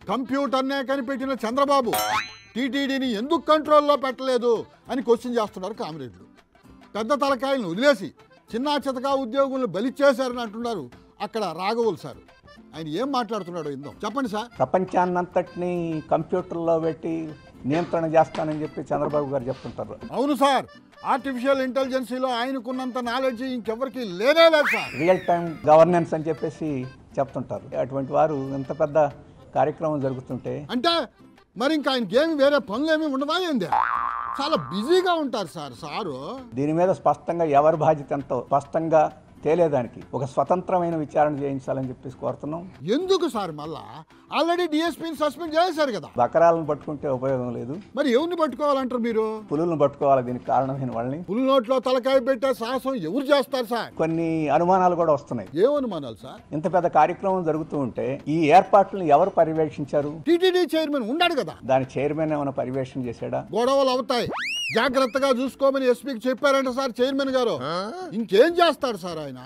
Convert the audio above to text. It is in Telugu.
కంప్యూటర్నే కనిపెట్టిన చంద్రబాబు టీటీడీని ఎందుకు కంట్రోల్లో పెట్టలేదు అని క్వశ్చన్ చేస్తున్నారు కామ్రేడ్లు. పెద్ద తలకాయలను వదిలేసి చిన్నా చితకా ఉద్యోగులను బలిచ్చేశారని అంటున్నారు అక్కడ రాఘవులు సార్. ఆయన ఏం మాట్లాడుతున్నాడో ఇందాం చెప్పండి సార్. ప్రపంచాన్నంతటినీ కంప్యూటర్లో పెట్టి నియంత్రణ చేస్తానని చెప్పి చంద్రబాబు గారు చెప్తుంటారు. అవును సార్, ఆర్టిఫిషియల్ ఇంటెలిజెన్సీలో ఆయనకున్నంత నాలెడ్జ్ ఇంకెవరికి లేనే లేదు సార్. రియల్ టైం గవర్నెన్స్ అని చెప్పేసి చెప్తుంటారు. అటువంటి వారు ఇంత పెద్ద కార్యక్రమం జరుగుతుంటే అంటే మరి ఇంకా ఆయనకేమి వేరే పనులేమీ ఉండవా ఏంది? చాలా బిజీగా ఉంటారు సారు. దీని మీద స్పష్టంగా ఎవరి బాధ్యత ఎంతో స్పష్టంగా తేలేదానికి ఒక స్వతంత్రమైన విచారణ చేయించాలని చెప్పేసి కోరుతున్నాం. ఎందుకు సార్ మళ్ళా ఆల్రెడీ డిఎస్పీని సస్పెండ్ చేశారు కదా. బకరాలను పట్టుకుంటే ఉపయోగం లేదు. మరి ఎవరిని పట్టుకోవాలంటారు మీరు? పులులను పట్టుకోవాలి. దీనికి కారణమైన వాళ్ళని. పులి నోట్లో తలకాయ పెట్టే సాహసం ఎవరు చేస్తారు సార్? కొన్ని అనుమానాలు కూడా వస్తున్నాయి. ఏం అనుమానాలు సార్? ఇంత పెద్ద కార్యక్రమం జరుగుతూ ఉంటే ఈ ఏర్పాట్లను ఎవరు పర్యవేక్షించారు? టీటీడీ చైర్మన్ ఉన్నాడు కదా. దాని చైర్మన్ ఏమైనా పర్యవేక్షణ చేశాడా? గొడవలు అవుతాయి, జాగ్రత్తగా చూసుకోమని ఎస్పీకి చెప్పారంట సార్ చైర్మన్ గారు. ఇంకేం చేస్తాడు సార్ ఆయన?